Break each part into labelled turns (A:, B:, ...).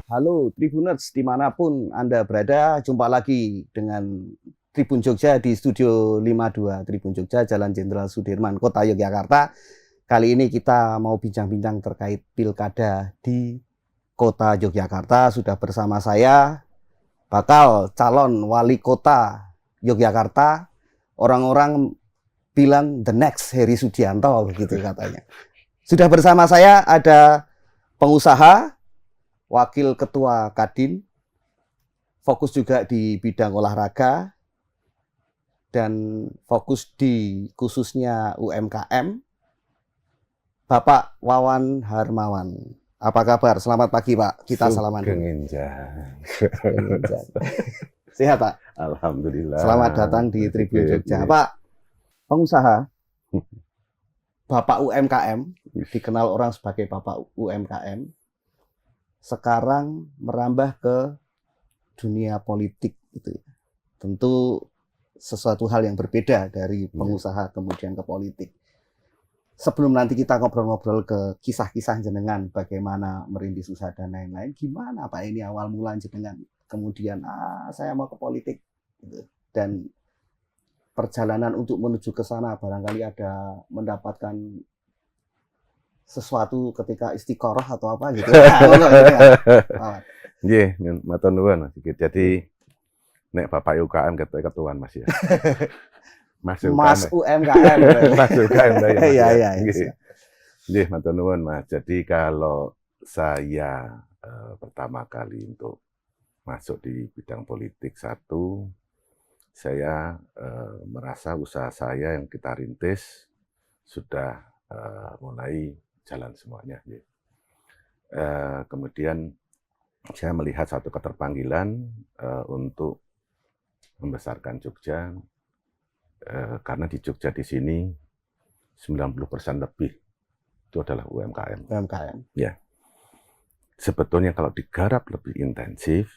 A: Halo Tribuners, dimanapun Anda berada, jumpa lagi dengan Tribun Jogja di Studio 52 Tribun Jogja, Jalan Jenderal Sudirman, Kota Yogyakarta. Kali ini kita mau bincang-bincang terkait pilkada di Kota Yogyakarta. Sudah bersama saya, bakal calon wali kota Yogyakarta. Orang-orang bilang the next Heri Sudianto, begitu katanya. Sudah bersama saya ada pengusaha, Wakil Ketua Kadin, fokus juga di bidang olahraga, dan fokus di khususnya UMKM, Bapak Wawan Harmawan. Apa kabar? Selamat pagi Pak, kita salaman dulu. Sehat Pak?
B: Alhamdulillah.
A: Selamat datang di Tribun Jogja. Pak, pengusaha, Bapak UMKM, dikenal orang sebagai Bapak UMKM, sekarang merambah ke dunia politik gitu ya. Tentu sesuatu hal yang berbeda dari pengusaha kemudian ke politik. Sebelum nanti kita ngobrol-ngobrol ke kisah-kisah jenengan bagaimana merintis usaha dan lain-lain, gimana Pak ini awal mula jenengan kemudian saya mau ke politik gitu. Dan perjalanan untuk menuju ke sana barangkali ada mendapatkan sesuatu ketika istiqoroh atau apa gitu.
B: Nggih, matur nuwun Mas. Jadi nek Bapak UKM ketuaan Mas ya. Mas
A: UMKM.
B: Mas UKM ya.
A: Iya.
B: Nggih, matur nuwun Mas. Jadi kalau saya pertama kali untuk masuk di bidang politik saya merasa usaha saya yang kita rintis sudah mulai jalan semuanya. Kemudian saya melihat satu keterpanggilan untuk membesarkan Jogja, karena di Jogja di sini 90% lebih itu adalah UMKM. Ya, sebetulnya kalau digarap lebih intensif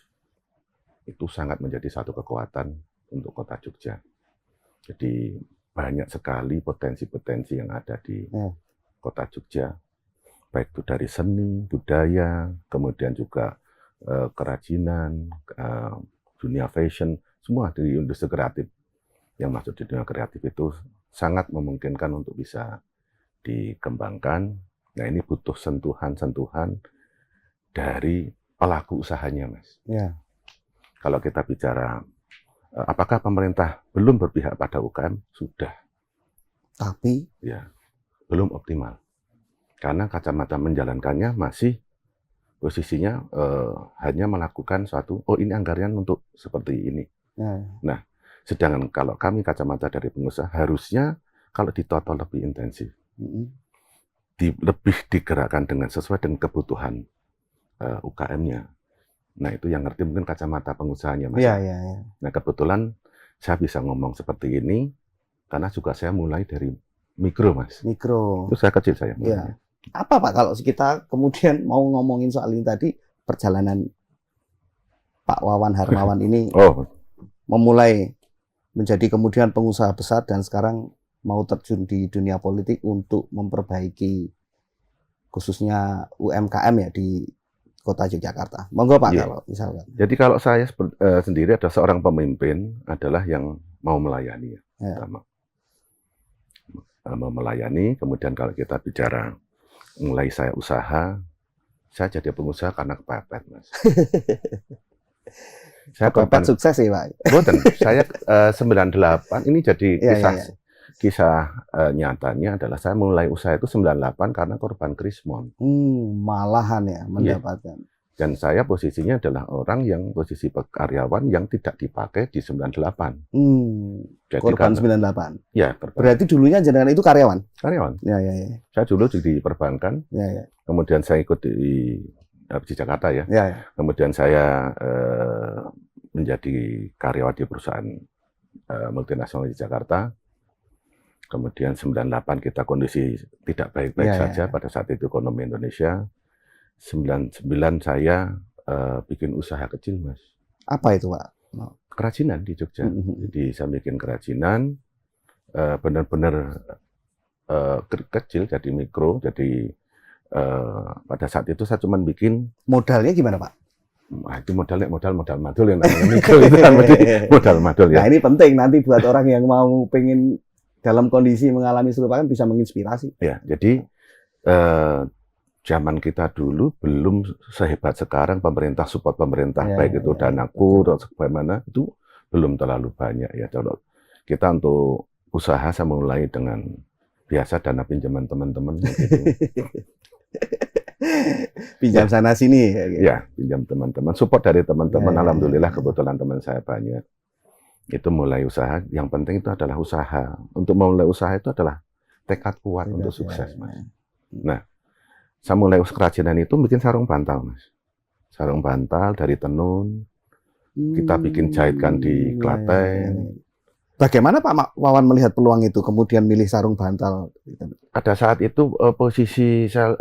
B: itu sangat menjadi satu kekuatan untuk kota Jogja. Jadi banyak sekali potensi-potensi yang ada di kota Jogja, baik itu dari seni, budaya, kemudian juga kerajinan, dunia fashion, semua di industri kreatif. Yang masuk di dunia kreatif itu sangat memungkinkan untuk bisa dikembangkan. Nah ini butuh sentuhan-sentuhan dari pelaku usahanya, Mas.
A: Ya.
B: Kalau kita bicara, apakah pemerintah belum berpihak pada UKM? Sudah.
A: Tapi
B: ya, belum optimal. Karena kacamata menjalankannya masih posisinya hanya melakukan suatu, ini anggaran untuk seperti ini. Nah, sedangkan kalau kami kacamata dari pengusaha, harusnya kalau ditotol lebih intensif. Lebih digerakkan sesuai dengan kebutuhan UKM-nya. Nah, itu yang ngerti mungkin kacamata pengusahanya, Mas.
A: Iya.
B: Nah, kebetulan saya bisa ngomong seperti ini, karena juga saya mulai dari mikro, Mas.
A: Mikro.
B: Itu saya kecil saya.
A: Iya. Apa Pak kalau kita kemudian mau ngomongin soal ini tadi, perjalanan Pak Wawan Harmawan ini memulai menjadi kemudian pengusaha besar dan sekarang mau terjun di dunia politik untuk memperbaiki khususnya UMKM ya di Kota Yogyakarta. Monggo Pak kalau misalkan.
B: Jadi kalau saya sendiri adalah seorang pemimpin adalah yang mau melayani ya. Pertama. Mau melayani, kemudian kalau kita bicara mulai saya usaha, saya jadi pengusaha karena kepepet, Mas.
A: Saya kepepet sukses ya, Pak.
B: Betul. Saya 98 ini jadi kisah nyatanya adalah saya mulai usaha itu 98 karena korban Krismon.
A: Malahan ya mendapatkan.
B: Dan saya posisinya adalah orang yang posisi karyawan yang tidak dipakai di 98.
A: Jadi korban 98.
B: Ya,
A: berarti dulunya jenengan itu karyawan?
B: Karyawan.
A: Ya.
B: Saya dulu di perbankan.
A: Ya.
B: Kemudian saya ikut di Jakarta ya. Kemudian saya menjadi karyawan di perusahaan multinasional di Jakarta. Kemudian 98 kita kondisi tidak baik-baik saja pada saat itu ekonomi Indonesia. 99 saya bikin usaha kecil, Mas.
A: Apa itu, Pak?
B: Kerajinan di Jogja. Jadi saya bikin kerajinan, benar-benar kecil jadi mikro, jadi pada saat itu saya cuma bikin.
A: Modalnya gimana Pak?
B: Itu modal madul yang namanya mikro itu kan modal madul ya.
A: Nah ini penting nanti buat orang yang mau pengen dalam kondisi mengalami serupa kan bisa menginspirasi.
B: Ya, jadi zaman kita dulu belum sehebat sekarang pemerintah support pemerintah, baik itu Danaku atau bagaimana, itu belum terlalu banyak ya. Kalau kita untuk usaha saya mulai dengan biasa dana pinjaman teman-teman gitu.
A: Pinjam sana sini ya, gitu.
B: Ya, pinjam teman-teman, support dari teman-teman. Alhamdulillah kebetulan teman saya banyak. Itu mulai usaha, yang penting itu adalah usaha. Untuk memulai usaha itu adalah tekad kuat untuk sukses, Mas. Nah, saya mulai kerajinan itu bikin sarung bantal, Mas. Sarung bantal dari tenun, kita bikin jahitkan di Klaten.
A: Bagaimana Pak Wawan melihat peluang itu, kemudian milih sarung bantal?
B: Pada saat itu posisi saya,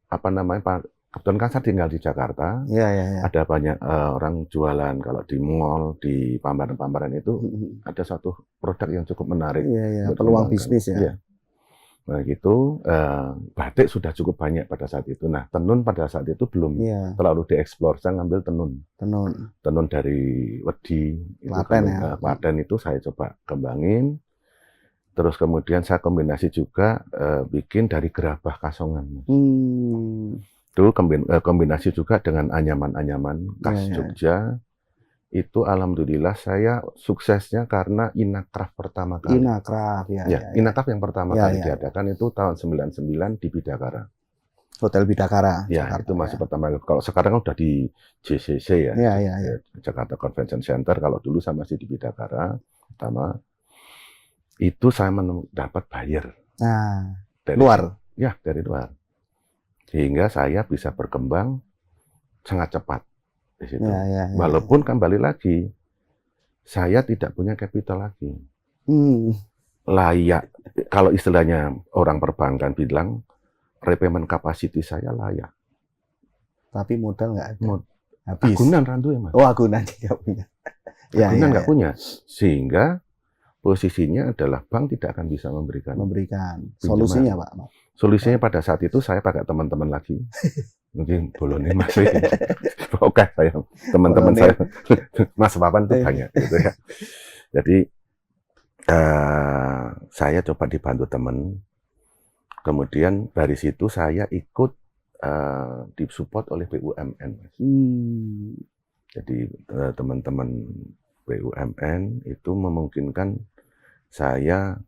B: kebetulan kan saya tinggal di Jakarta. Ada banyak orang jualan kalau di mall, di pameran-pameran itu ada satu produk yang cukup menarik.
A: Peluang bisnis ya.
B: Ya. Nah gitu, batik sudah cukup banyak pada saat itu. Nah tenun pada saat itu belum terlalu dieksplor. Saya ngambil tenun dari wedi, Klaten itu saya coba kembangin. Terus kemudian saya kombinasi juga bikin dari gerabah kasongan. Itu kombinasi juga dengan anyaman-anyaman khas Jogja. Itu alhamdulillah saya suksesnya karena Inacraft pertama kali. Inacraft yang pertama kali diadakan itu tahun 99 di Bidakara.
A: Hotel Bidakara.
B: Ya, Jakarta, itu masih pertama. Kalau sekarang kan udah di JCC ya. Jakarta Convention Center. Kalau dulu saya masih di Bidakara pertama. Itu saya dapat buyer.
A: Dari luar?
B: Ya, dari luar. Sehingga saya bisa berkembang sangat cepat. Di situ. Walaupun kembali lagi, saya tidak punya capital lagi. Layak, kalau istilahnya orang perbankan bilang, repayment capacity saya layak.
A: Tapi modal nggak ada.
B: Habis. Agunan randu ya Mas.
A: Oh agunan nggak punya.
B: Agunan nggak punya. Sehingga posisinya adalah bank tidak akan bisa memberikan.
A: Solusinya Pak?
B: Solusinya pada saat itu saya pakai teman-teman lagi. Mungkin bolone masih. Oke, saya teman-teman saya Mas Papan itu banyak gitu ya. Jadi saya coba dibantu teman. Kemudian dari situ saya ikut disupport oleh BUMN. Jadi teman-teman BUMN itu memungkinkan saya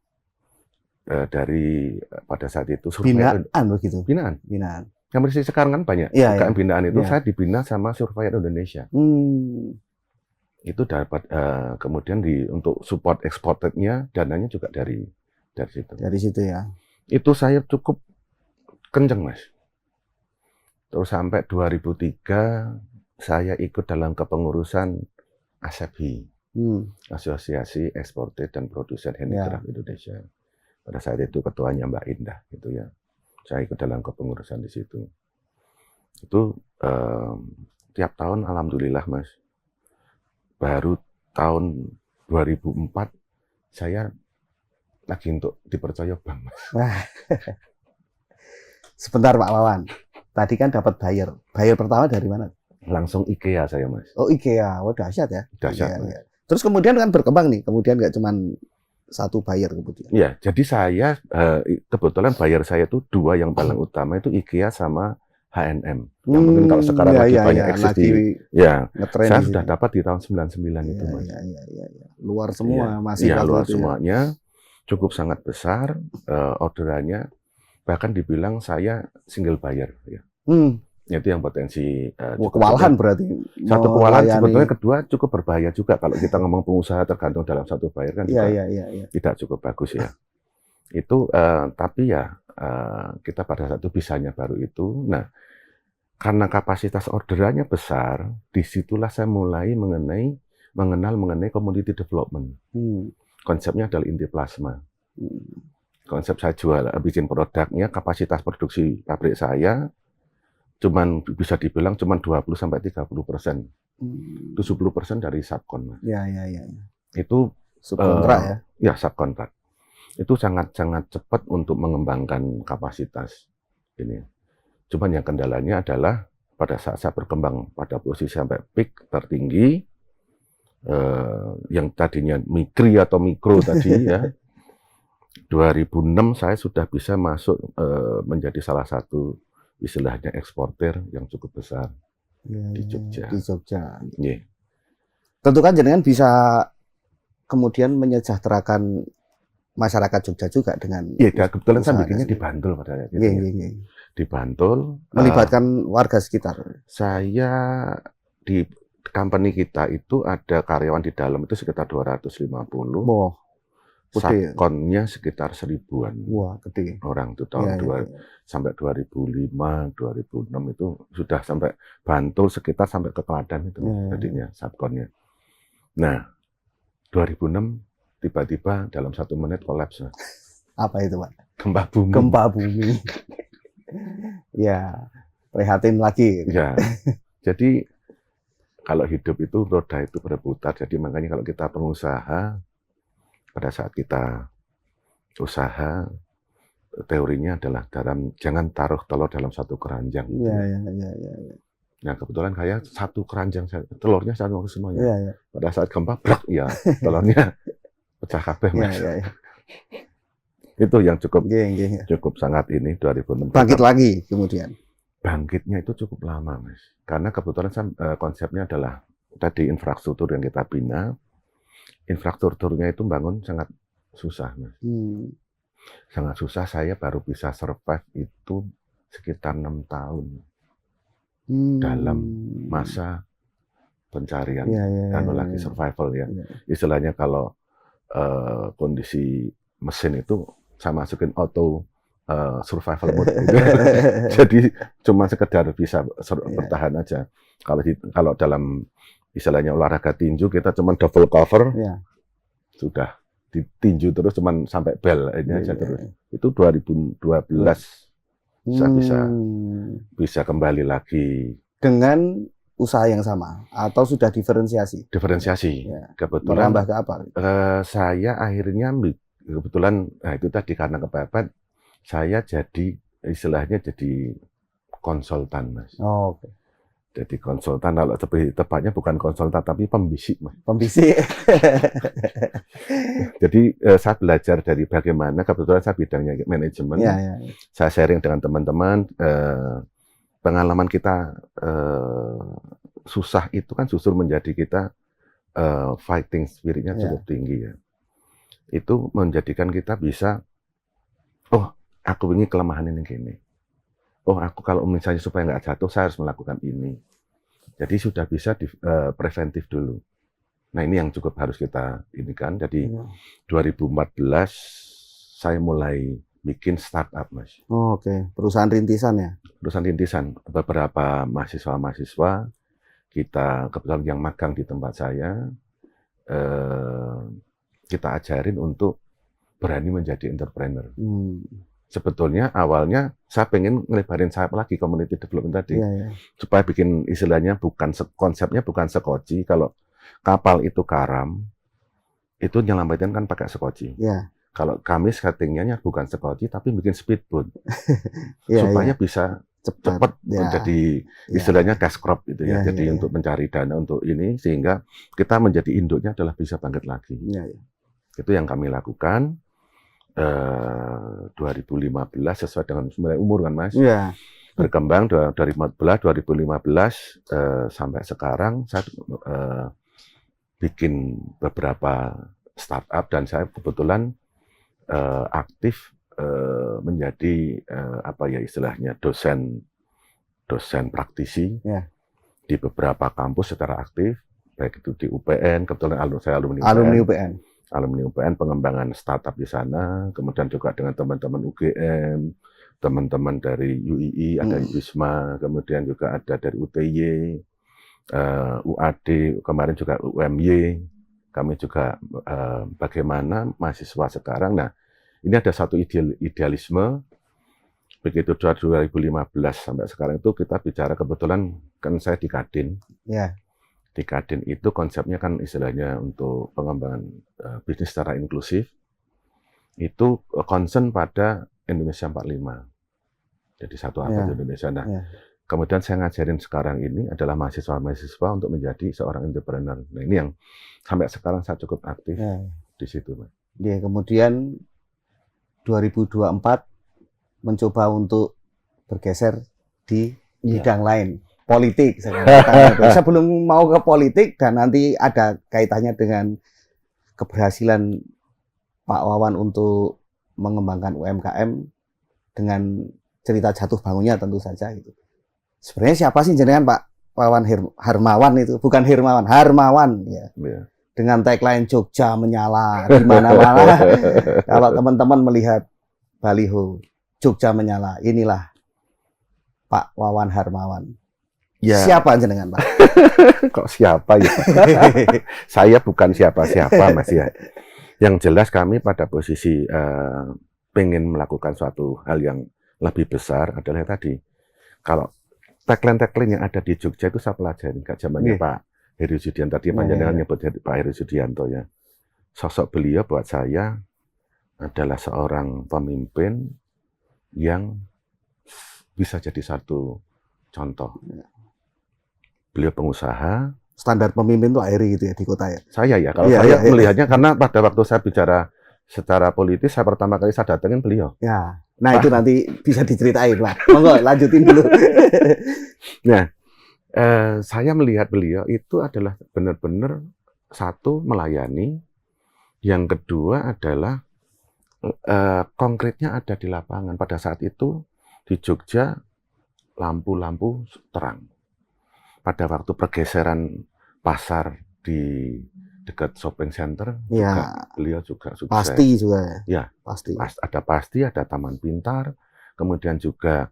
B: dari pada saat itu
A: binaan begitu.
B: Binaan. Yang sekarang kan banyak UKM binaan itu saya dibina sama Surveyor Indonesia. Itu dapat kemudian untuk support exportednya dananya juga dari situ.
A: Dari situ ya.
B: Itu saya cukup kenceng Mas. Terus sampai 2003 saya ikut dalam kepengurusan ASEPHI, Asosiasi Eksportir dan Produsen Handicraft Indonesia. Pada saat itu ketuanya Mbak Indah gitu ya. Saya ikut dalam kepengurusan di situ. Itu tiap tahun alhamdulillah Mas. Baru tahun 2004 saya lagi untuk dipercaya bank Mas.
A: Sebentar Pak Wawan. Tadi kan dapat buyer. Buyer pertama dari mana?
B: Langsung IKEA saya Mas.
A: Oh IKEA, dahsyat ya.
B: Dahsyat. Ya.
A: Terus kemudian kan berkembang nih. Kemudian nggak cuma satu buyer kemudian.
B: Ya, jadi saya kebetulan buyer saya itu dua yang paling utama itu IKEA sama H&M. Yang mungkin kalau sekarang lagi banyak eksis saya sudah dapat di tahun 99 itu Mas.
A: Luar semua masih
B: luar semuanya. Cukup sangat besar orderannya. Bahkan dibilang saya single buyer ya. Itu yang potensi
A: kewalahan berarti.
B: Satu kewalahan sebetulnya, kedua cukup berbahaya juga kalau kita ngomong pengusaha tergantung dalam satu buyer kan tidak cukup bagus ya. Itu tapi ya kita pada saat itu bisanya baru itu. Nah, karena kapasitas orderannya besar, disitulah saya mulai mengenal mengenai commodity development. Konsepnya adalah inti plasma. Konsep saya bikin produknya, kapasitas produksi pabrik saya cuman bisa dibilang cuman 20-30%. 70% dari subkon, Mas.
A: Ya.
B: Itu
A: subkontrak ya.
B: Ya, subkontrak. itu sangat-sangat cepat untuk mengembangkan kapasitas ini. Cuman yang kendalanya adalah pada saat saya berkembang pada posisi sampai peak tertinggi, yang tadinya mikro tadi ya, 2006 saya sudah bisa masuk menjadi salah satu istilahnya eksportir yang cukup besar di Jogja.
A: Di Jogja.
B: Yeah.
A: Tentu kan jenengan bisa kemudian menyejahterakan masyarakat Jogja juga dengan.
B: Iya, kebetulan saya bikinnya di Bantul pada saat itu. Di Bantul.
A: Melibatkan warga sekitar.
B: Saya di company kita itu ada karyawan di dalam itu sekitar 250.
A: Wah,
B: Satkonnya sekitar 1000-an.
A: Wah, gede.
B: Orang itu tahun sampai 2005, 2006 itu sudah sampai Bantul sekitar sampai ke Klaten itu jadinya satkonnya. Nah, 2006 tiba-tiba dalam 1 menit kolaps.
A: Apa itu, Pak?
B: Gempa bumi.
A: Gempa bumi. Ya, prihatin lagi.
B: Ya, jadi kalau hidup itu roda itu berputar. Jadi makanya kalau kita pengusaha, pada saat kita usaha, teorinya adalah jangan taruh telur dalam satu keranjang.
A: Iya.
B: Nah, kebetulan saya satu keranjang, telurnya saya mau semuanya.
A: Iya.
B: Pada saat gempa, ya telurnya pecah kabeh, Mas.
A: Iya.
B: Itu yang cukup sangat ini 2006.
A: Bangkit lagi kemudian.
B: Bangkitnya itu cukup lama, Mas. Karena kebetulan konsepnya adalah tadi infrastruktur yang kita bina. Infrastrukturnya itu bangun sangat susah, Mas. Sangat susah, saya baru bisa survive itu sekitar 6 tahun. Dalam masa pencarian, lagi survival ya. Istilahnya kalau kondisi mesin itu saya masukin auto survival mode gitu. Jadi cuma sekedar bisa bertahan aja. Kalau dalam istilahnya olahraga tinju kita cuma double cover, sudah ditinju terus cuma sampai bel ini aja terus. Itu 2012 saya bisa kembali lagi
A: dengan usaha yang sama atau sudah diferensiasi?
B: Kebetulan
A: merambah ke apa?
B: Saya akhirnya kebetulan itu tadi karena kepepet saya jadi istilahnya jadi konsultan, Mas.
A: Oh, oke.
B: Jadi konsultan, kalau tepatnya bukan konsultan tapi pembisik, Mas.
A: Pembisik.
B: Jadi saya belajar dari bagaimana, kebetulan saya bidangnya manajemen. Saya sharing dengan teman-teman. Pengalaman kita susah itu kan justru menjadi kita fighting spiritnya cukup tinggi ya. Itu menjadikan kita bisa, oh aku ini kelemahan ini gini. Oh aku kalau misalnya supaya nggak jatuh saya harus melakukan ini. Jadi sudah bisa preventif dulu. Nah ini yang cukup harus kita ini kan. Jadi 2014 saya mulai bikin startup, Mas.
A: Oh, oke. Perusahaan rintisan ya?
B: Perusahaan rintisan. Beberapa mahasiswa-mahasiswa kita kebetulan yang magang di tempat saya, kita ajarin untuk berani menjadi entrepreneur. Sebetulnya awalnya saya pengen ngelebarin sayap lagi community development tadi, supaya bikin istilahnya konsepnya bukan sekoci. Kalau kapal itu karam, itu nyelamatin kan pakai sekoci. Kalau kami settingnya bukan sekoci tapi bikin speedboat supaya bisa cepat menjadi istilahnya cash crop gitu ya. Jadi untuk mencari dana untuk ini sehingga kita menjadi induknya adalah bisa bangkit lagi. Itu yang kami lakukan 2015 sesuai dengan umur kan, Mas. Berkembang dari 2015 sampai sekarang saya bikin beberapa startup dan saya kebetulan aktif menjadi apa ya istilahnya dosen praktisi di beberapa kampus secara aktif, baik itu di UPN, kebetulan saya alumni UPN, pengembangan startup di sana, kemudian juga dengan teman-teman UGM, teman-teman dari UII, ada Wisma, kemudian juga ada dari UTY, UAD, kemarin juga UMY. Kami juga bagaimana mahasiswa sekarang. Nah, ini ada satu idealisme. Begitu 2015 sampai sekarang itu kita bicara, kebetulan kan saya di Kadin. Di Kadin itu konsepnya kan istilahnya untuk pengembangan bisnis secara inklusif. itu concern pada Indonesia 45. Jadi satu abad Indonesia. Nah, kemudian saya ngajarin sekarang ini adalah mahasiswa-mahasiswa untuk menjadi seorang entrepreneur. Nah, ini yang sampai sekarang saya cukup aktif di situ, Mas.
A: Ya, kemudian 2024 mencoba untuk bergeser di bidang lain, politik. Saya belum mau ke politik dan nanti ada kaitannya dengan keberhasilan Pak Wawan untuk mengembangkan UMKM dengan cerita jatuh bangunnya tentu saja gitu. Sebenarnya siapa sih jenengan Pak Wawan Harmawan itu? Bukan Hermawan, Harmawan ya. Dengan tagline Jogja menyala di mana-mana. Kalau teman-teman melihat baliho Jogja menyala, inilah Pak Wawan Harmawan. Ya. Siapa jenengan Pak?
B: Kok siapa ya? Saya bukan siapa-siapa Mas ya. Yang jelas kami pada posisi pengen melakukan suatu hal yang lebih besar adalah tadi. Kalau tagline-tagline yang ada di Jogja itu saya pelajari. Kayak zamannya Pak Heri Sudianto. Tadi panjenengan nyebut Pak Heri Sudianto ya. Sosok beliau buat saya adalah seorang pemimpin yang bisa jadi satu contoh. Beliau pengusaha.
A: Standar pemimpin itu Heri gitu ya di kota ya?
B: Saya ya, kalau saya melihatnya karena pada waktu saya bicara secara politis, saya pertama kali saya datengin beliau.
A: Ya, nah itu nanti bisa diceritain Pak. Monggo lanjutin dulu.
B: Nah, saya melihat beliau itu adalah benar-benar satu melayani, yang kedua adalah konkretnya ada di lapangan. Pada saat itu di Jogja lampu-lampu terang. Pada waktu pergeseran pasar di dekat shopping center, beliau juga sukses.
A: Pasti juga
B: ya. Pasti ada taman pintar, kemudian juga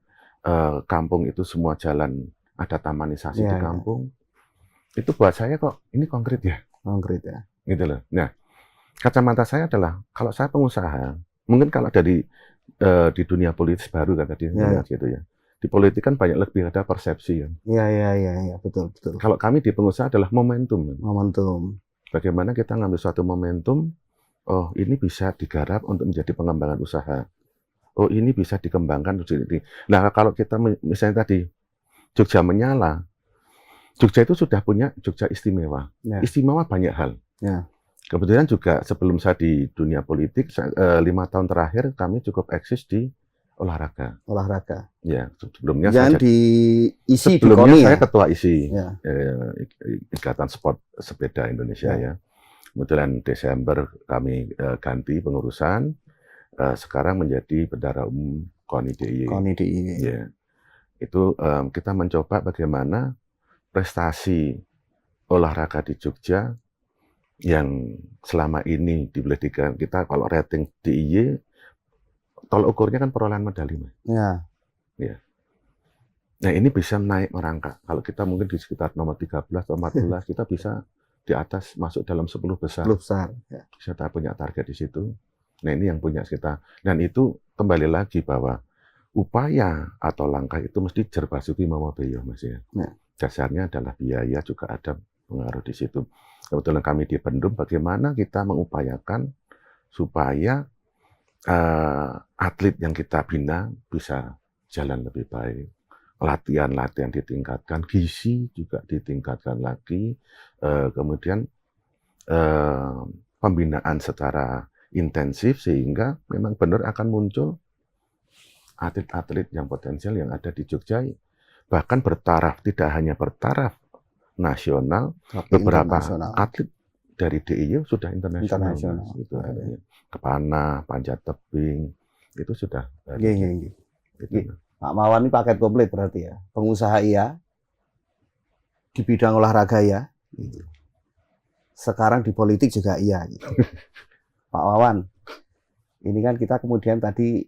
B: kampung itu semua jalan ada tamanisasi di kampung. Itu buat saya kok ini konkret ya.
A: Konkret ya.
B: Gitu loh. Nah, kacamata saya adalah kalau saya pengusaha, mungkin kalau di dunia politis baru kan tadi gitu ya. Di politik kan banyak lebih ada persepsi kan.
A: Iya, betul.
B: Kalau kami di pengusaha adalah momentum.
A: Momentum.
B: Bagaimana kita ngambil suatu momentum, oh ini bisa digarap untuk menjadi pengembangan usaha. Oh ini bisa dikembangkan. Nah kalau kita misalnya tadi, Jogja menyala, Jogja itu sudah punya Jogja istimewa. Istimewa banyak hal. Kebetulan juga sebelum saya di dunia politik, 5 tahun terakhir kami cukup eksis di olahraga. Ya, sebelumnya
A: saya di ISI
B: sebelumnya saya ketua ISI, Ikatan Sport Sepeda Indonesia ya. Kemudian Desember kami ganti pengurusan, sekarang menjadi Bendahara Umum KONI DIY. Ya. Itu kita mencoba bagaimana prestasi olahraga di Jogja yang selama ini diberikan kita kalau rating DIY, tolak ukurnya kan perolehan medali, Mas. Ya. Nah, ini bisa naik merangkak. Kalau kita mungkin di sekitar nomor 13 atau 14, kita bisa di atas masuk dalam 10 besar.
A: 10 besar. Ya.
B: Kita punya target di situ. Nah, ini yang punya kita. Dan itu kembali lagi bahwa upaya atau langkah itu mesti jerbasuki mawabeyo, Mas ya. Dasarnya adalah biaya juga ada pengaruh di situ. Kebetulan kami di Pendum, bagaimana kita mengupayakan supaya atlet yang kita bina bisa jalan lebih baik, latihan ditingkatkan, gizi juga ditingkatkan lagi, kemudian pembinaan secara intensif sehingga memang benar akan muncul atlet-atlet yang potensial yang ada di Jogja, bahkan bertaraf, tidak hanya bertaraf nasional, beberapa atlet dari DIY sudah internasional. Itu Kepana, Panjat Tebing, itu sudah.
A: Gitu. Pak Wawan ini paket komplit berarti ya. Pengusaha iya, di bidang olahraga ya. Gitu. Sekarang di politik juga iya. Gitu. Pak Wawan, ini kan kita kemudian tadi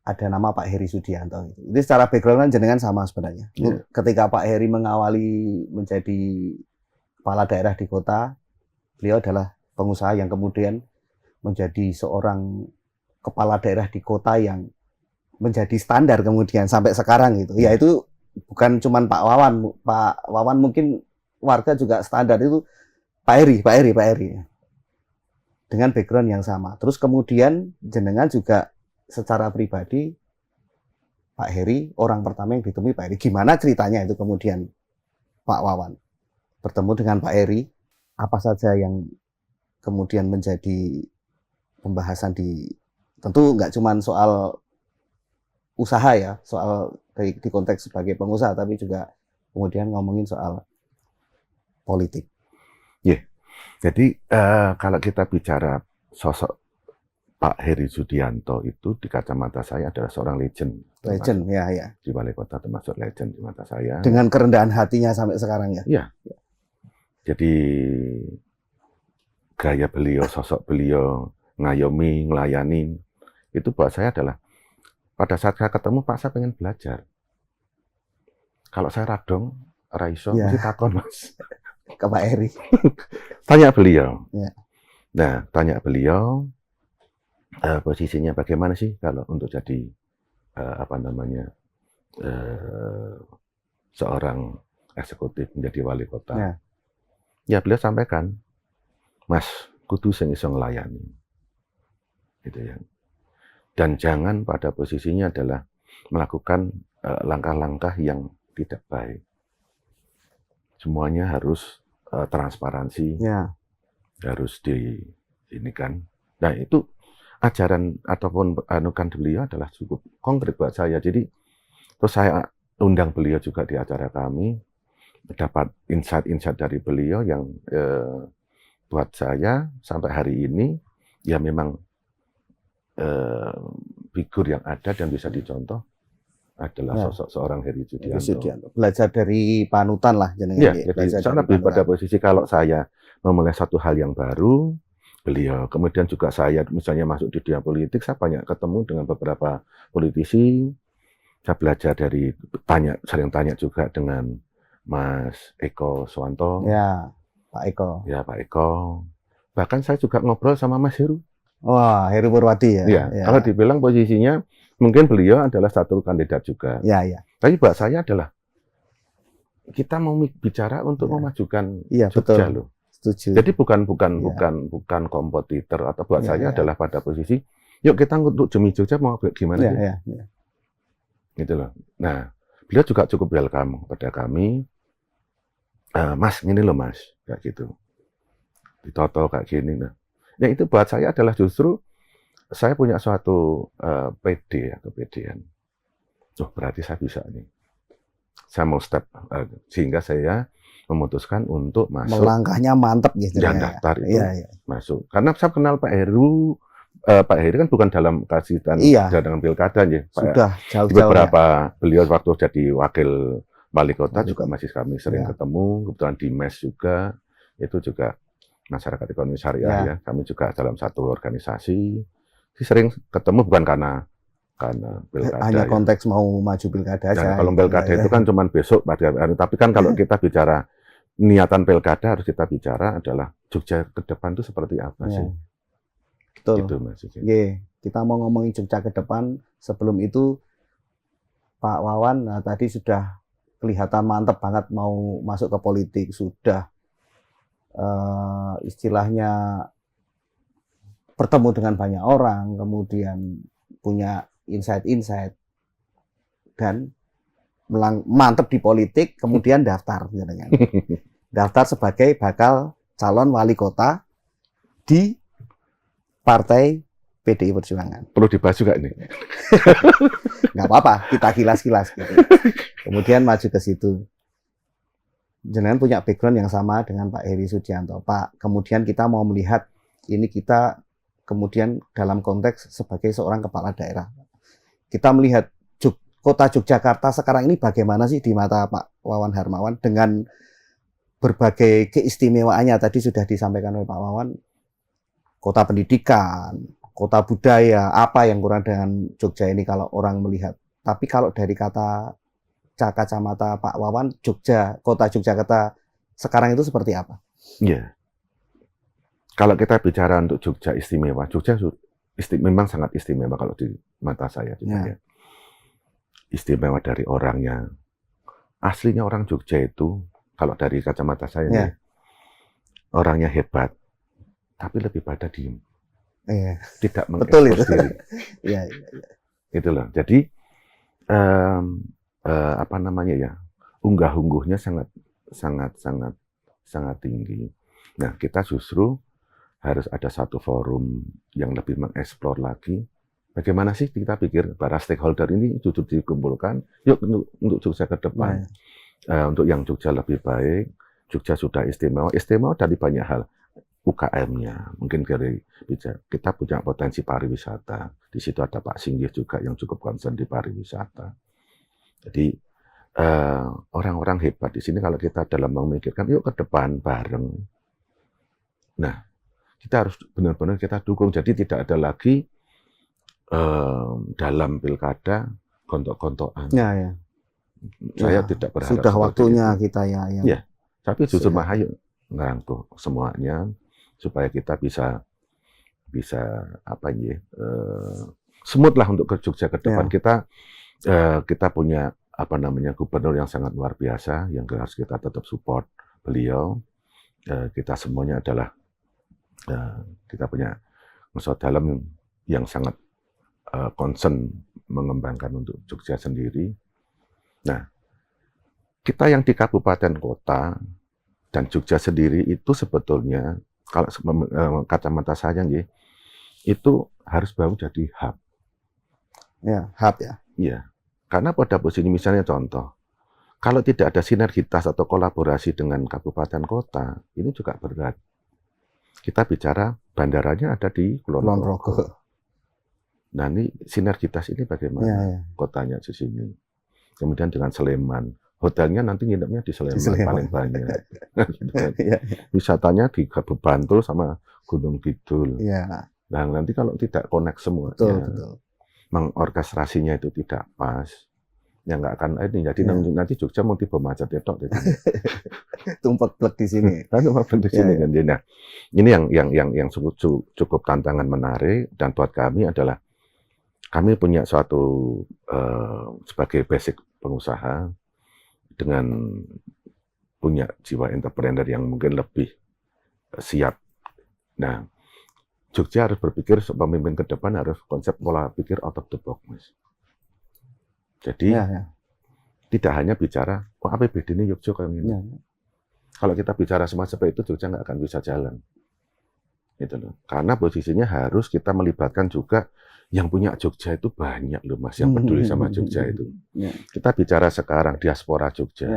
A: ada nama Pak Heri Sudianto. Gitu. Ini secara background kan jenengan sama sebenarnya. Ketika Pak Heri mengawali menjadi kepala daerah di kota, beliau adalah pengusaha yang kemudian menjadi seorang kepala daerah di kota yang menjadi standar kemudian sampai sekarang gitu. Ya itu bukan cuma Pak Wawan mungkin warga juga standar itu Pak Heri. dengan background yang sama. Terus kemudian jenengan juga secara pribadi Pak Heri, orang pertama yang ditemui Pak Heri. Gimana ceritanya itu kemudian Pak Wawan bertemu dengan Pak Heri? Apa saja yang kemudian menjadi pembahasan tentu nggak cuma soal usaha ya, soal di konteks sebagai pengusaha, tapi juga kemudian ngomongin soal politik.
B: Jadi kalau kita bicara sosok Pak Heri Sudianto itu di kacamata saya adalah seorang legend.
A: Legend, ya.
B: Di Wali Kota termasuk legend di mata saya.
A: Dengan kerendahan hatinya sampai sekarang ya.
B: Iya. Jadi gaya beliau, sosok beliau, ngayomi, ngelayani, itu buat saya adalah pada saat saya ketemu Pak, saya pengen belajar. Kalau saya radong, raiso, mesti takon Mas.
A: Ke Pak Heri.
B: Tanya beliau.
A: Ya.
B: Nah, tanya beliau, posisinya bagaimana sih kalau untuk jadi seorang eksekutif menjadi wali kota. Ya beliau sampaikan, Mas, kudu sing iso nglayani. Gitu ya. Dan jangan pada posisinya adalah melakukan langkah-langkah yang tidak baik. Semuanya harus transparansi, harus ini kan. Nah itu ajaran ataupun anukan beliau adalah cukup konkret buat saya. Jadi terus saya undang beliau juga di acara kami, dapat insight-insight dari beliau yang buat saya sampai hari ini ya memang figur yang ada dan bisa dicontoh adalah sosok seorang Heri Sudianto.
A: Belajar dari panutan lah jenengan.
B: Ya, jadi saya lebih pada posisi kalau saya memulai satu hal yang baru, beliau. Kemudian juga saya misalnya masuk di dunia politik, saya banyak ketemu dengan beberapa politisi. Saya belajar dari sering tanya juga dengan Mas Eko Suwanto.
A: Ya, Pak Eko.
B: Ya, Pak Eko. Bahkan saya juga ngobrol sama Mas Heru.
A: Wah, Heru Purwadi ya.
B: Kalau dibilang posisinya mungkin beliau adalah satu kandidat juga.
A: Ya.
B: Tapi buat saya adalah kita mau bicara untuk memajukan Jogja loh.
A: Setuju.
B: Jadi bukan kompetitor atau buat saya adalah pada posisi yuk kita untuk demi Jogja mau gimana sih? Gitu loh. Nah, beliau juga cukup welcome pada kami. Mas, ini loh Mas, kayak gitu. Ditoto kayak gini. Nah, yang itu buat saya adalah justru saya punya suatu kepedean. Berarti saya bisa nih. Saya mau step, sehingga saya memutuskan untuk masuk.
A: Melangkahnya mantep gitu.
B: Dan daftar itu masuk. Karena saya kenal Pak Heru. Pak Heri kan bukan dalam kasitan dengan pilkada ya.
A: Sudah jauh-jauh.
B: Beberapa beliau waktu jadi wakil wali kota juga masih kami sering ketemu. Kebetulan di MES juga. Itu juga masyarakat ekonomi syariah ya. Kami juga dalam satu organisasi. Sering ketemu bukan karena pilkada.
A: Hanya konteks mau maju pilkada aja.
B: Kalau pilkada itu kan cuma besok, tapi kan kalau kita bicara niatan pilkada harus kita bicara adalah Jogja ke depan itu seperti apa sih?
A: Betul.
B: Gitu, Mas.
A: Kita mau ngomongin Jogja ke depan. Sebelum itu Pak Wawan tadi sudah kelihatan mantep banget mau masuk ke politik, sudah istilahnya bertemu dengan banyak orang, kemudian punya insight-insight dan mantep di politik, kemudian daftar daftar sebagai bakal calon wali kota di Partai PDI Perjuangan.
B: Perlu dibahas juga ini.
A: Nggak apa-apa, kita kilas-kilas gitu. Kemudian maju ke situ. Jenengan punya background yang sama dengan Pak Heri Sudianto. Pak, kemudian kita mau melihat ini kita kemudian dalam konteks sebagai seorang kepala daerah. Kita melihat kota Yogyakarta sekarang ini bagaimana sih di mata Pak Wawan Harmawan dengan berbagai keistimewaannya tadi sudah disampaikan oleh Pak Wawan. Kota pendidikan, kota budaya, apa yang kurang dengan Jogja ini kalau orang melihat. Tapi kalau dari kacamata Pak Wawan, kota Yogyakarta sekarang itu seperti apa?
B: Iya. Kalau kita bicara untuk Jogja istimewa, Jogja memang sangat istimewa kalau di mata saya juga ya. Istimewa dari orangnya. Aslinya orang Jogja itu, kalau dari kacamata saya orangnya hebat, tapi lebih pada diem.
A: Iya.
B: Tidak
A: Betul itu.
B: mengekspos diri.
A: Iya.
B: Gitu loh. Jadi apa namanya ya, unggah-ungguhnya sangat tinggi. Nah, kita justru harus ada satu forum yang lebih mengeksplor lagi. Bagaimana sih kita pikir para stakeholder ini justru dikumpulkan, yuk untuk Jogja ke depan, untuk yang Jogja lebih baik. Jogja sudah istimewa dari banyak hal. UKM-nya, mungkin kita punya potensi pariwisata. Di situ ada Pak Singgih juga yang cukup concern di pariwisata. Jadi orang-orang hebat di sini kalau kita dalam memikirkan, yuk ke depan bareng. Nah, kita harus benar-benar kita dukung. Jadi tidak ada lagi dalam pilkada gontok-gontokan.
A: Ya.
B: Saya tidak berharap
A: sudah waktunya
B: itu.
A: Kita ya.
B: Ya, tapi justru ayo ngerangkul semuanya supaya kita bisa smooth lah untuk ke Jogja ke depan. Kita punya gubernur yang sangat luar biasa yang harus kita tetap support beliau. Kita semuanya adalah kita punya musuh dalam yang sangat concern mengembangkan untuk Jogja sendiri. Nah, kita yang di kabupaten kota dan Jogja sendiri itu sebetulnya kalau kacamata saya itu harus baru jadi hub.
A: Ya, hub ya.
B: Iya. Karena pada posisi misalnya contoh, kalau tidak ada sinergitas atau kolaborasi dengan kabupaten kota, ini juga berat. Kita bicara bandaranya ada di Kulon Progo. Nah, ini sinergitas ini bagaimana? Kotanya di sini. Kemudian dengan Sleman. Hotelnya nanti nginepnya di Sleman paling banyak. Wisatanya di Bantul sama Gunung Kidul. Nah, nanti kalau tidak connect semuanya, mengorkestrasinya itu tidak pas, ya nggak akan ini. Jadi nanti Jogja mau tiba macet ya tok.
A: Tumplek di sini.
B: Di sini kan. Nah, ini yang cukup tantangan menarik dan buat kami adalah kami punya suatu sebagai basic pengusaha dengan punya jiwa entrepreneur yang mungkin lebih siap. Nah, Jogja harus berpikir pemimpin ke depan harus konsep pola pikir out of the box, Mas. Jadi tidak hanya bicara APBD ini Jogja kayak gini. Kalau kita bicara semua seperti itu, Jogja nggak akan bisa jalan. Gitu loh. Karena posisinya harus kita melibatkan juga yang punya Jogja itu banyak loh, Mas, yang peduli sama Jogja itu. Kita bicara sekarang diaspora Jogja.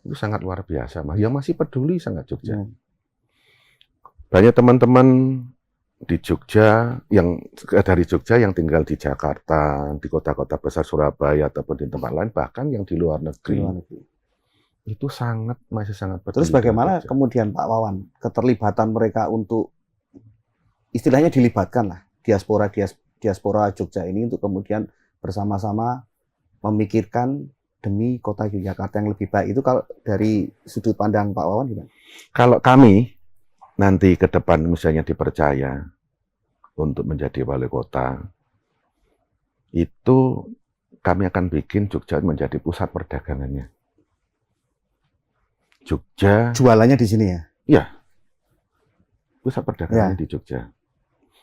B: Itu sangat luar biasa, Mas. Yang masih peduli sangat Jogja. Banyak teman-teman di Jogja dari Jogja yang tinggal di Jakarta, di kota-kota besar Surabaya ataupun di tempat lain, bahkan yang di luar negeri. Itu masih sangat peduli.
A: Terus bagaimana kemudian Pak Wawan keterlibatan mereka untuk istilahnya dilibatkan lah diaspora Jogja ini untuk kemudian bersama-sama memikirkan demi kota Yogyakarta yang lebih baik. Itu kalau dari sudut pandang Pak Wawan gimana?
B: Kalau kami nanti ke depan misalnya dipercaya untuk menjadi wali kota, itu kami akan bikin Jogja menjadi pusat perdagangannya. Jogja
A: jualannya di sini ya?
B: Iya. Pusat perdagangannya di Jogja.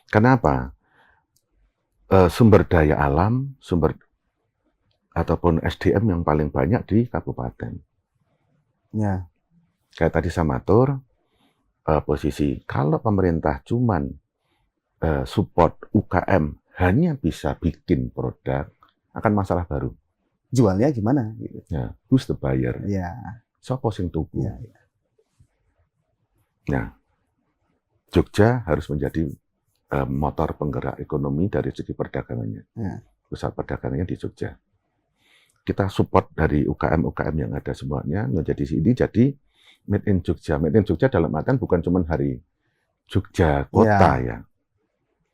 B: Kenapa? Sumber daya alam, ataupun SDM yang paling banyak di kabupaten. Kayak tadi saya atur, posisi kalau pemerintah cuman support UKM hanya bisa bikin produk, akan masalah baru.
A: Jualnya gimana?
B: Who's the buyer? Sopo sing tuku. Nah, Jogja harus menjadi motor penggerak ekonomi dari segi perdagangannya. Pusat perdagangannya di Jogja. Kita support dari UKM-UKM yang ada semuanya menjadi ini jadi Made in Jogja. Made in Jogja dalam artian bukan cuma hari Jogja kota ya.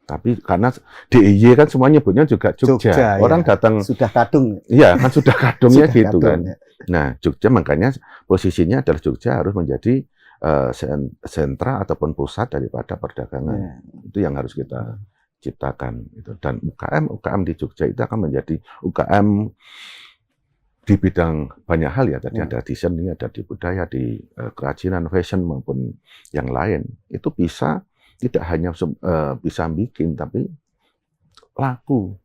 B: Tapi karena DIY kan semuanya nyebutnya juga Jogja. Orang datang
A: sudah kadung.
B: Iya, kan sudah kadungnya gitu kan. Nah, Jogja makanya posisinya adalah Jogja harus menjadi sentra ataupun pusat daripada perdagangan. Itu yang harus kita ciptakan itu. Dan UKM di Jogja itu akan menjadi UKM di bidang banyak hal ya. Tadi ada desain, ada di budaya, di kerajinan, fashion maupun yang lain. Itu bisa tidak hanya bisa bikin, tapi laku.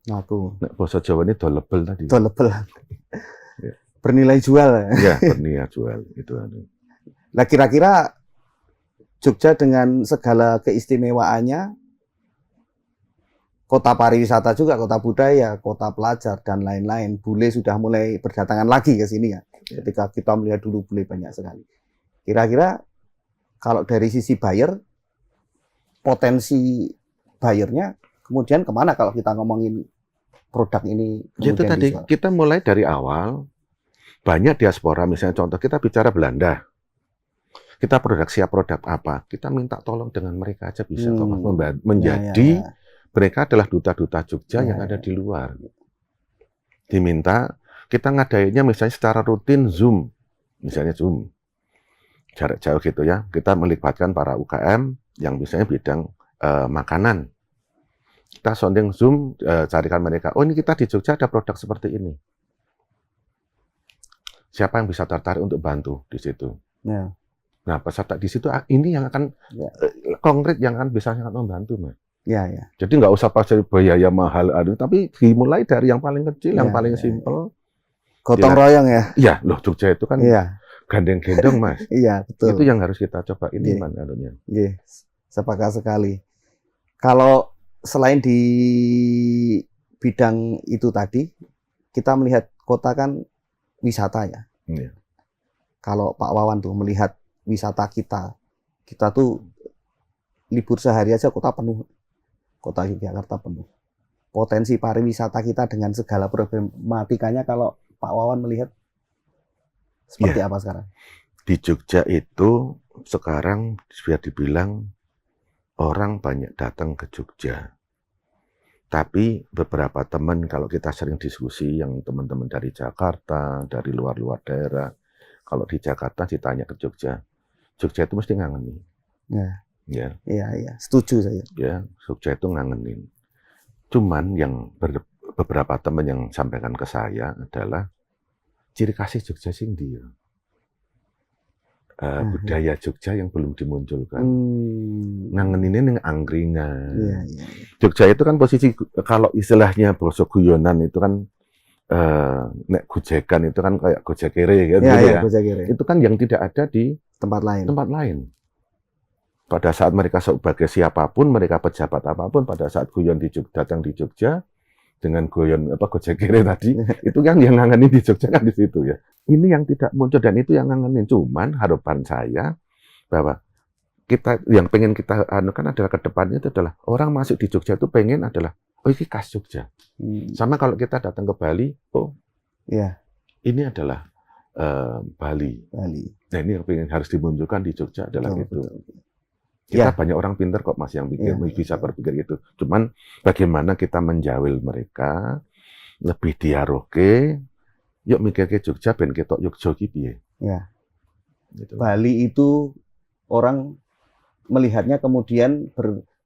B: Nek basa Jawa ini dolebel tadi.
A: Dolebel.
B: Ya.
A: Bernilai jual.
B: Ya, bernilai jual itu.
A: Nah, kira-kira Jogja dengan segala keistimewaannya, kota pariwisata juga, kota budaya, kota pelajar dan lain-lain. Bule sudah mulai berdatangan lagi ke sini ya. Ketika kita melihat dulu bule banyak sekali. Kira-kira kalau dari sisi buyer, potensi buyernya kemudian kemana kalau kita ngomongin produk ini?
B: Itu tadi dijual? Kita mulai dari awal, banyak diaspora, misalnya contoh kita bicara Belanda, kita siap produk apa, kita minta tolong dengan mereka aja bisa kok menjadi mereka adalah duta-duta Jogja yang ada di luar. Diminta, kita ngadainnya misalnya secara rutin Zoom, misalnya Zoom, jarak jauh gitu ya, kita melibatkan para UKM yang misalnya bidang makanan. Kita sounding Zoom, carikan mereka, oh ini kita di Jogja ada produk seperti ini. Siapa yang bisa tertarik untuk bantu di situ? Ya. Nah, peserta di situ ini yang akan konkret yang akan bisa sangat membantu, Mas. Ya. Jadi nggak usah pakai biaya mahal, tapi dimulai dari yang paling kecil, yang paling simpel.
A: Gotong royong ya?
B: Iya, loh Jogja itu kan gandeng-gendong, Mas.
A: Iya, betul.
B: Itu yang harus kita coba ini, Mas.
A: Iya, sepakat sekali. Kalau selain di bidang itu tadi, kita melihat kota kan wisata ya. Iya. Kalau Pak Wawan tuh melihat wisata kita tuh libur sehari aja kota penuh, kota Yogyakarta penuh. Potensi pariwisata kita dengan segala problematikanya, kalau Pak Wawan melihat seperti apa sekarang?
B: Di Jogja itu sekarang sudah dibilang orang banyak datang ke Jogja. Tapi beberapa teman, kalau kita sering diskusi, yang teman-teman dari Jakarta, dari luar-luar daerah, kalau di Jakarta ditanya ke Jogja itu mesti ngangenin. Iya,
A: setuju saya.
B: Ya, Jogja itu ngangenin. Cuman yang beberapa teman yang sampaikan ke saya adalah ciri khas Jogja sing dia. Budaya Jogja yang belum dimunculkan. Ngangeninnya yang angkringan. Jogja itu kan posisi, kalau istilahnya basa guyonan itu kan nek gojekan itu kan kayak gojekere gitu ya. Itu kan yang tidak ada di tempat lain. Pada saat mereka sebagai siapapun, mereka pejabat apapun, pada saat guyon datang di Jogja dengan guyon gojekere tadi, itu kan yang ngangenin di Jogja kan di situ ya. Ini yang tidak muncul dan itu yang ngangenin. Cuman harapan saya bahwa kita yang pengen kita anukan adalah ke depannya itu adalah orang masuk di Jogja itu pengen adalah oh ini khas Jogja. Sama kalau kita datang ke Bali, ini adalah Bali. Nah ini yang harus dimunculkan di Jogja adalah itu. Kita banyak orang pintar kok Mas yang bisa berpikir itu. Cuman bagaimana kita menjawil mereka lebih diaroke. Yuk mikir ke Jogja ben ketok Jogja iki piye.
A: Gitu. Bali itu orang melihatnya kemudian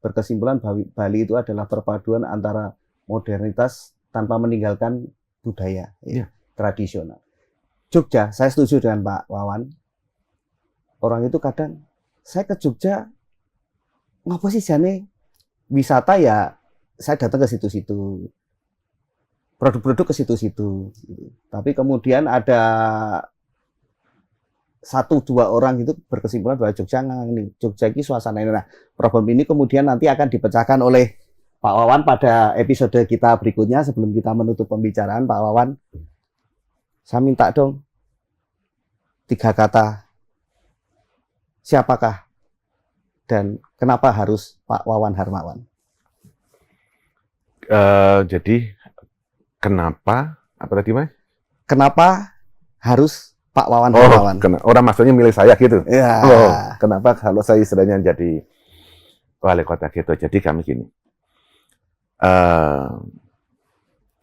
A: berkesimpulan bahwa Bali itu adalah perpaduan antara modernitas tanpa meninggalkan budaya tradisional. Jogja, saya setuju dengan Pak Wawan. Orang itu kadang, saya ke Jogja, ngapa sih jane wisata ya, saya datang ke situ-situ. Produk-produk ke situ-situ. Tapi kemudian ada 1-2 orang itu berkesimpulan bahwa Jogja ini suasana ini. Nah, problem ini kemudian nanti akan dipecahkan oleh Pak Wawan pada episode kita berikutnya. Sebelum kita menutup pembicaraan, Pak Wawan, saya minta dong 3 kata. Siapakah dan kenapa harus Pak Wawan Harmawan?
B: Jadi kenapa apa tadi Mas?
A: Kenapa harus Pak Wawan Harmawan?
B: Orang maksudnya milih saya gitu.
A: Ya.
B: Kenapa kalau saya istilahnya jadi wali kota gitu? Jadi kami gini.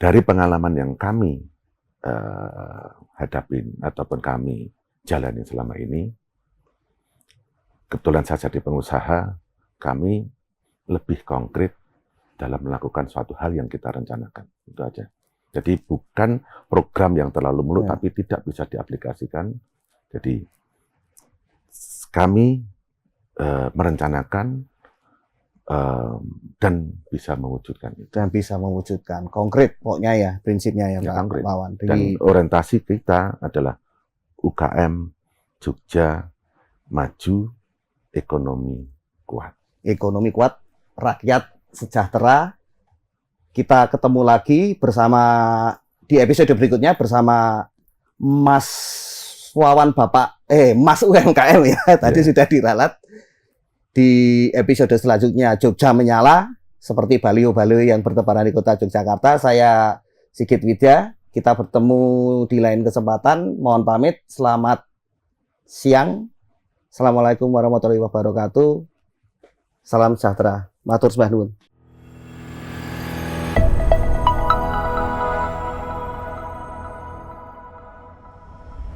B: Dari pengalaman yang kami hadapin ataupun kami jalani selama ini, kebetulan saya jadi pengusaha, kami lebih konkret dalam melakukan suatu hal yang kita rencanakan. Itu aja. Jadi bukan program yang terlalu mulus tapi tidak bisa diaplikasikan. Jadi kami merencanakan dan bisa mewujudkan itu.
A: Dan bisa mewujudkan konkret pokoknya ya prinsipnya ya, Pak
B: Konkret.
A: Wawan.
B: Dan orientasi kita adalah UKM Jogja maju, ekonomi kuat.
A: Ekonomi kuat, rakyat sejahtera. Kita ketemu lagi bersama di episode berikutnya bersama Mas Wawan Mas UMKM ya. Tadi sudah diralat. Di episode selanjutnya Jogja Menyala, seperti baliho-baliho yang bertebaran di kota Yogyakarta. Saya Sigit Widya. Kita bertemu di lain kesempatan. Mohon pamit. Selamat siang. Assalamualaikum warahmatullahi wabarakatuh. Salam sejahtera. Matur sembah nuwun.